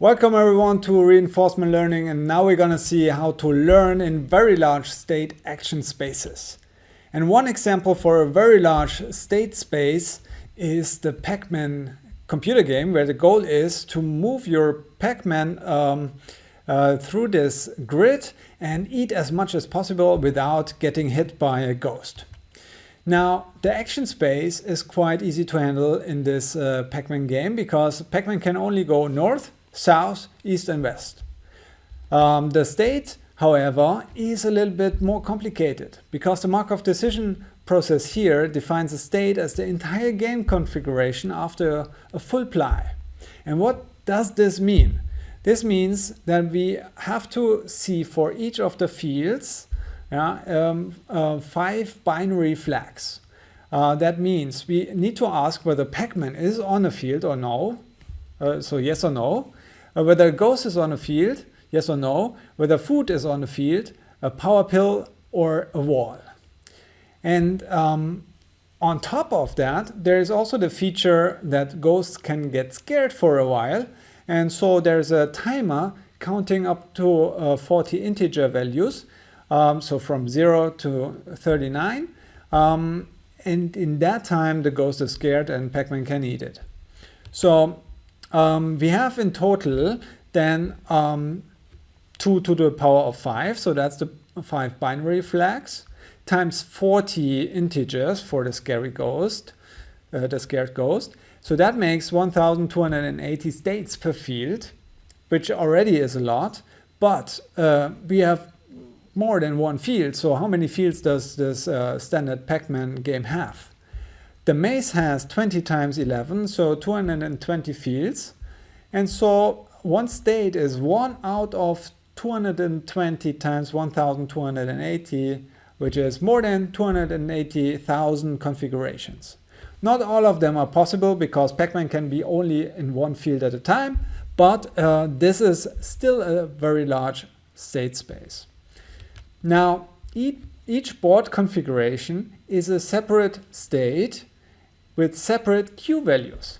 Welcome everyone to reinforcement learning, and now we're going to see how to learn in very large state action spaces. And one example for a very large state space is the Pac-Man computer game, where the goal is to move your Pac-Man through this grid and eat as much as possible without getting hit by a ghost. Now, the action space is quite easy to handle in this Pac-Man game because Pac-Man can only go north, south, east and west. The state, however, is a little bit more complicated because the Markov decision process here defines the state as the entire game configuration after a full ply. And what does this mean? This means that we have to see for each of the fields 5 binary flags. That means we need to ask whether Pac-Man is on a field or no, so yes or no, whether a ghost is on a field, yes or no, whether food is on the field, a power pill or a wall. And on top of that, there is also the feature that ghosts can get scared for a while, and so there's a timer counting up to 40 integer values, so from 0 to 39, and in that time the ghost is scared and Pac-Man can eat it. So we have in total then 2 to the power of 5, so that's the 5 binary flags, times 40 integers for the scary ghost, the scared ghost. So that makes 1280 states per field, which already is a lot, but we have more than one field. So how many fields does this standard Pac-Man game have? The maze has 20 times 11, so 220 fields. And so one state is 1 out of 220 times 1280, which is more than 280,000 configurations. Not all of them are possible because Pac-Man can be only in one field at a time, but this is still a very large state space. Now, each board configuration is a separate state with separate Q values.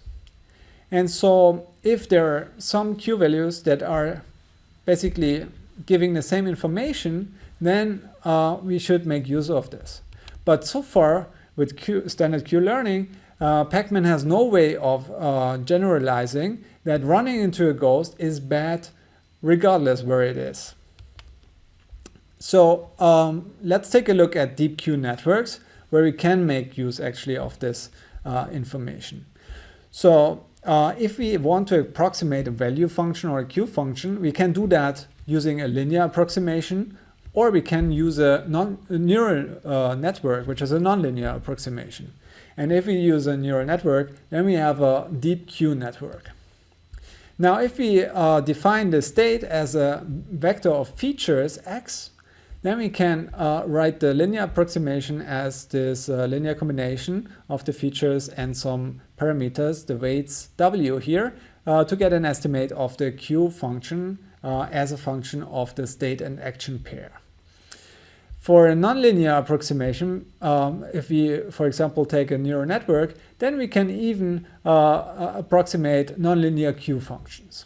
And so if there are some Q values that are basically giving the same information, then we should make use of this. But so far with standard Q learning, Pac-Man has no way of generalizing that running into a ghost is bad regardless where it is. So let's take a look at deep Q networks where we can make use actually of this information. So if we want to approximate a value function or a Q function, we can do that using a linear approximation, or we can use a neural network, which is a nonlinear approximation. And if we use a neural network, then we have a deep Q network. Now, if we define the state as a vector of features x, then we can write the linear approximation as this linear combination of the features and some parameters, the weights w here, to get an estimate of the Q function as a function of the state and action pair. For a nonlinear approximation, if we, for example, take a neural network, then we can even approximate nonlinear Q functions.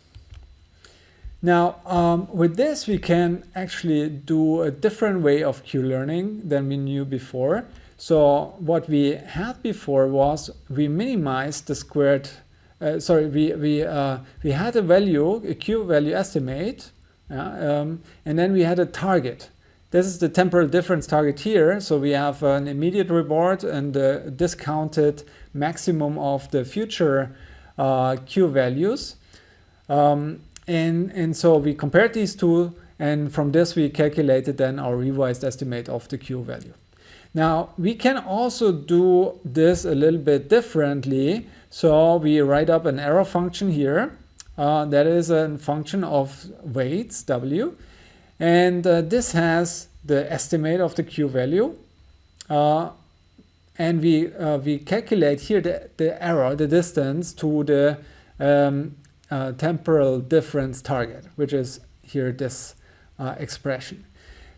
Now, with this, we can actually do a different way of Q learning than we knew before. So what we had before was we minimized the squared, we had a value, a Q value estimate, and then we had a target. This is the temporal difference target here. So we have an immediate reward and the discounted maximum of the future Q values. And so we compared these two, and from this we calculated then our revised estimate of the Q value. Now, we can also do this a little bit differently. So we write up an error function here. That is a function of weights, W. And this has the estimate of the Q value. And we calculate here the error, the distance to the temporal difference target, which is here this expression.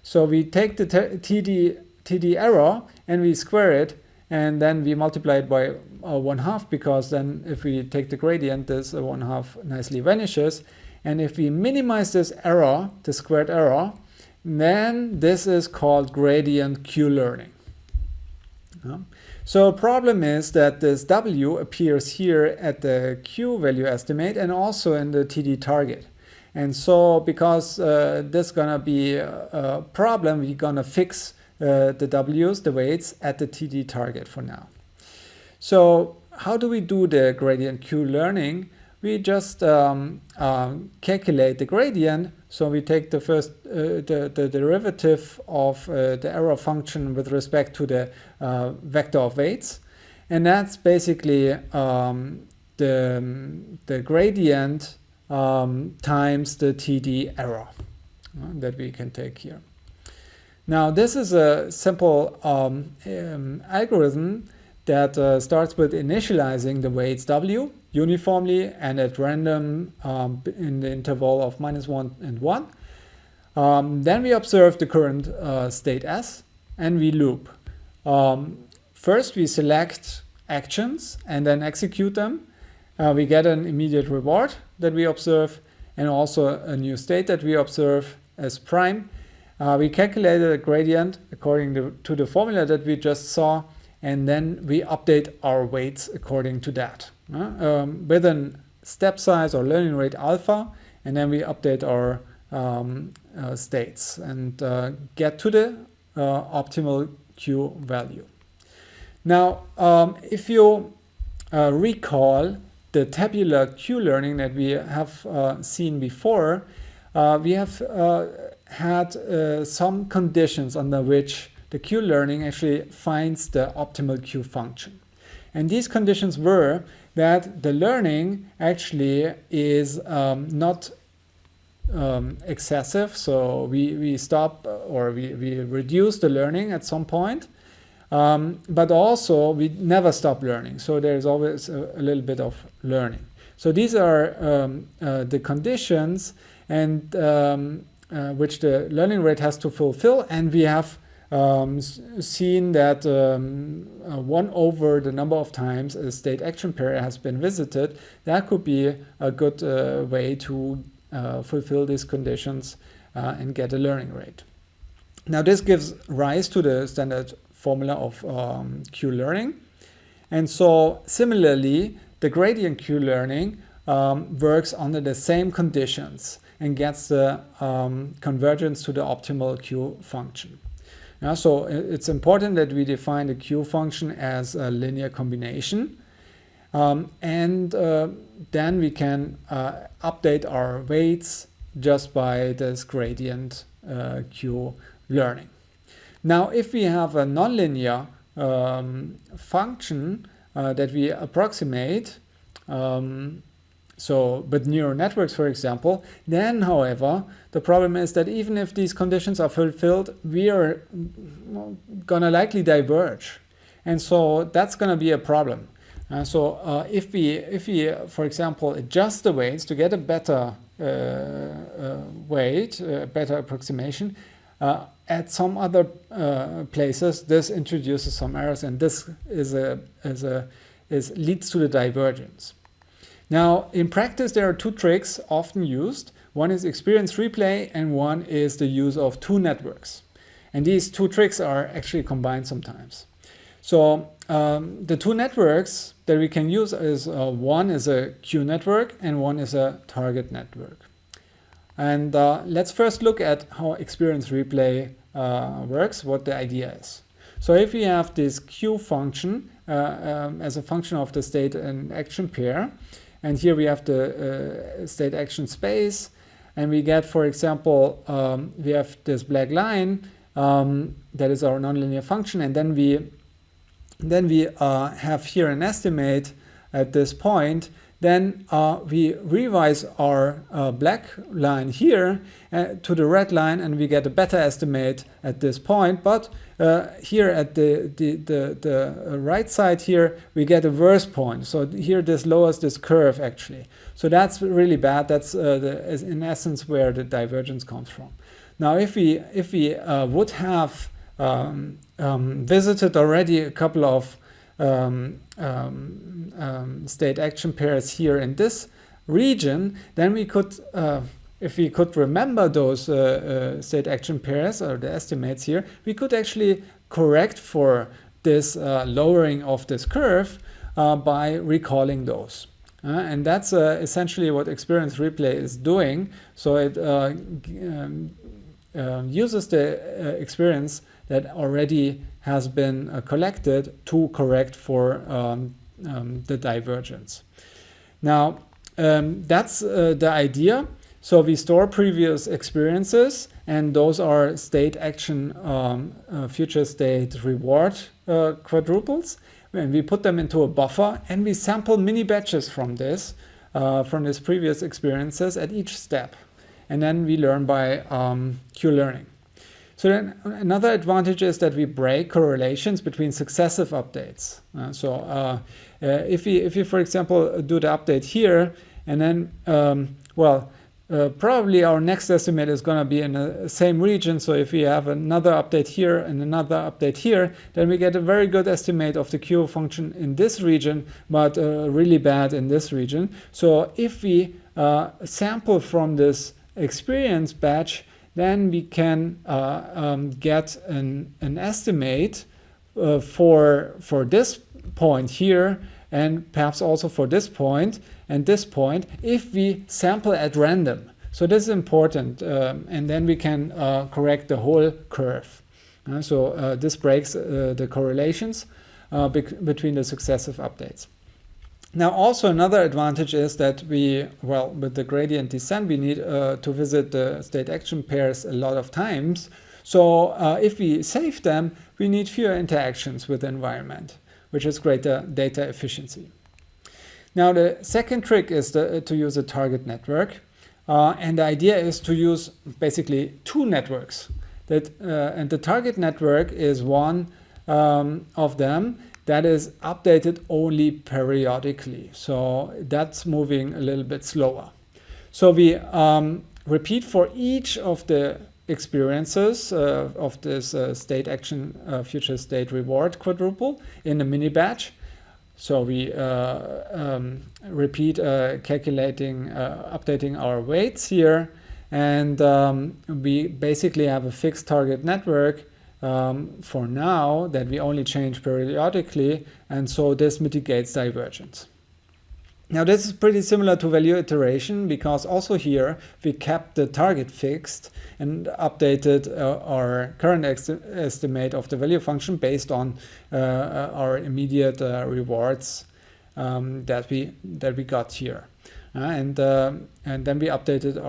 So we take the TD error and we square it, and then we multiply it by 1/2, because then if we take the gradient, this 1/2 nicely vanishes. And if we minimize this error, the squared error, then this is called gradient Q-learning. So a problem is that this W appears here at the Q value estimate and also in the TD target. And so because this is going to be a problem, we're going to fix the W's, the weights, at the TD target for now. So how do we do the gradient Q-learning? We just calculate the gradient. So we take the first the derivative of the error function with respect to the vector of weights, and that's basically the gradient times the TD error that we can take here. Now this is a simple algorithm that starts with initializing the weights W uniformly and at random in the interval of -1 and 1. Then we observe the current state S and we loop. First we select actions and then execute them. We get an immediate reward that we observe and also a new state that we observe as prime. We calculated a gradient according to the formula that we just saw, and then we update our weights according to that with a step size or learning rate alpha, and then we update our states and get to the optimal Q value. Now, if you recall the tabular Q-learning that we have seen before, we have had some conditions under which the Q-learning actually finds the optimal Q function. And these conditions were that the learning actually is not excessive, so we stop or we reduce the learning at some point, but also we never stop learning, so there's always a little bit of learning. So these are the conditions and which the learning rate has to fulfill, and we have seen that 1 over the number of times a state action pair has been visited. That could be a good way to fulfill these conditions and get a learning rate. Now this gives rise to the standard formula of Q-learning. And so similarly, the gradient Q-learning works under the same conditions and gets the convergence to the optimal Q function. Now, so it's important that we define the Q function as a linear combination, and then we can update our weights just by this gradient Q learning. Now, if we have a nonlinear function that we approximate, so with neural networks, for example, then, however, the problem is that even if these conditions are fulfilled, we are gonna likely diverge. And so that's gonna be a problem. So if we, for example, adjust the weights to get a better weight, better approximation, at some other places, this introduces some errors, and this leads to the divergence. Now, in practice, there are two tricks often used. One is experience replay, and one is the use of two networks. And these two tricks are actually combined sometimes. So the two networks that we can use is one is a Q network and one is a target network. And let's first look at how experience replay works, what the idea is. So if we have this Q function as a function of the state and action pair, and here we have the state action space, and we get, for example, we have this black line that is our nonlinear function, and then we have here an estimate at this point. Then we revise our black line here to the red line, and we get a better estimate at this point. But here at the right side here, we get a worse point. So here this lowers this curve actually. So that's really bad. That's in essence where the divergence comes from. Now if we would have visited already a couple of state action pairs here in this region, then we could, if we could remember those state action pairs or the estimates here, we could actually correct for this lowering of this curve by recalling those. And that's essentially what Experience Replay is doing. So it uses the experience that already has been collected to correct for the divergence. Now, that's the idea. So we store previous experiences, and those are state action future state reward quadruples. And we put them into a buffer, and we sample mini batches from this previous experiences at each step. And then we learn by Q-learning. So then another advantage is that we break correlations between successive updates. If you, for example, do the update here, and then, probably our next estimate is going to be in the same region. So if we have another update here and another update here, then we get a very good estimate of the Q function in this region, but really bad in this region. So if we sample from this experience batch, then we can get an estimate for this point here, and perhaps also for this point and this point, if we sample at random. So this is important, and then we can correct the whole curve. This breaks the correlations between the successive updates. Now, also another advantage is that with the gradient descent, we need to visit the state action pairs a lot of times. So if we save them, we need fewer interactions with the environment, which is greater data efficiency. Now, the second trick is to use a target network. And the idea is to use basically two networks. And the target network is one of them that is updated only periodically. So that's moving a little bit slower. So we repeat for each of the experiences of this state action future state reward quadruple in a mini batch. So we repeat updating our weights here, and we basically have a fixed target network for now that we only change periodically, and so this mitigates divergence. Now this is pretty similar to value iteration, because also here we kept the target fixed and updated our current estimate of the value function based on our immediate rewards that we got here, and then we updated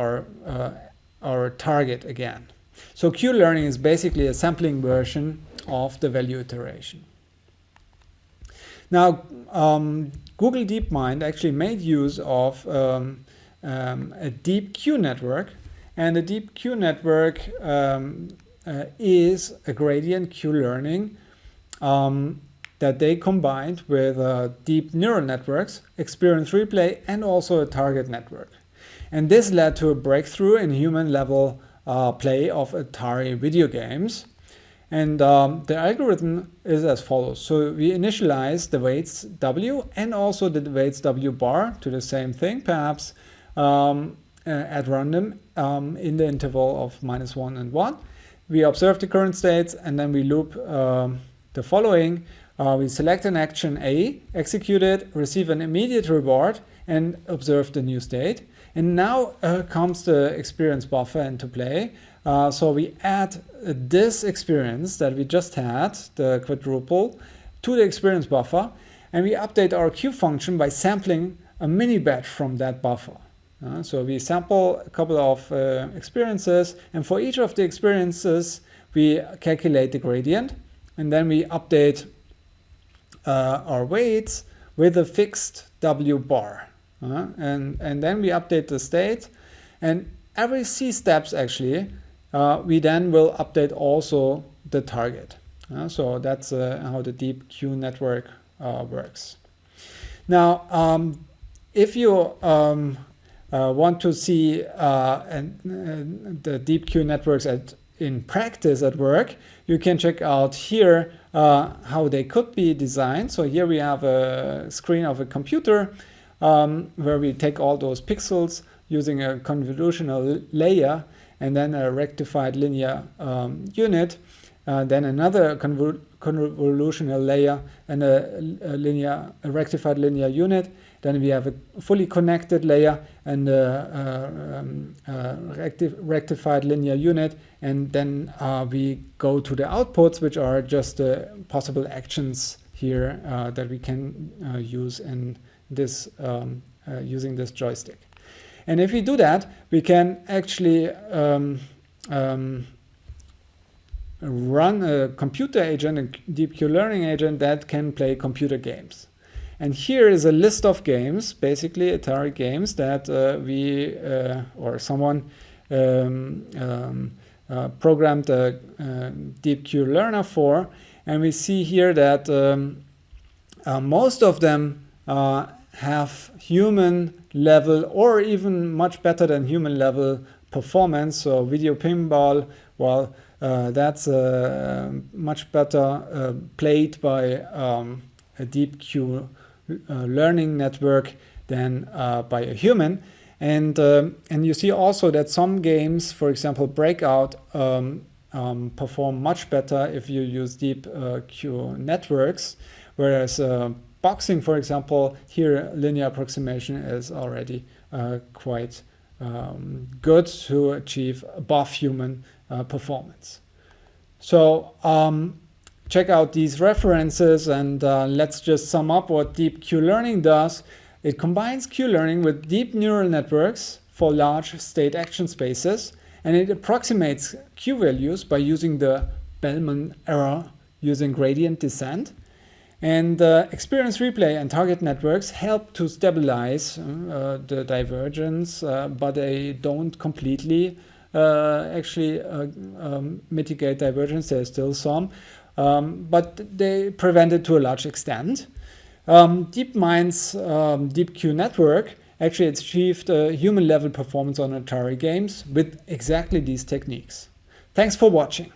our target again. So Q-learning is basically a sampling version of the value iteration. Now, Google DeepMind actually made use of a deep Q network, and a deep Q network is a gradient Q-learning that they combined with deep neural networks, Experience Replay, and also a target network. And this led to a breakthrough in human-level play of Atari video games. And the algorithm is as follows. So we initialize the weights W and also the weights W bar to the same thing, perhaps at random in the interval of -1 and 1. We observe the current states, and then we loop the following. We select an action A, execute it, receive an immediate reward, and observe the new state. And now comes the experience buffer into play. So we add this experience that we just had, the quadruple, to the experience buffer, and we update our Q function by sampling a mini batch from that buffer. So we sample a couple of experiences, and for each of the experiences we calculate the gradient, and then we update our weights with a fixed W bar. And then we update the state, and every C steps actually we then will update also the target. So that's how the deep Q network works. Now, if you want to see the deep Q networks in practice at work, you can check out here how they could be designed. So here we have a screen of a computer where we take all those pixels using a convolutional layer and then a rectified linear unit, then another convolutional layer and a rectified linear unit. Then we have a fully connected layer and a rectified linear unit, and then we go to the outputs, which are just possible actions here that we can use in this using this joystick. And if we do that, we can actually run a computer agent, a deep Q learning agent that can play computer games. And here is a list of games, basically Atari games that we or someone programmed a deep Q learner for. And we see here that most of them have human level or even much better than human level performance. So video pinball, well, that's much better played by a deep Q learning network than by a human. And you see also that some games, for example, Breakout, perform much better if you use deep Q networks, whereas boxing, for example, here linear approximation is already quite good to achieve above human performance. So check out these references, and let's just sum up what deep Q learning does. It combines Q learning with deep neural networks for large state action spaces, and it approximates Q values by using the Bellman error using gradient descent. And experience replay and target networks help to stabilize the divergence, but they don't completely actually mitigate divergence. There's still some, but they prevent it to a large extent. DeepMind's deep Q network actually achieved human level performance on Atari games with exactly these techniques. Thanks for watching.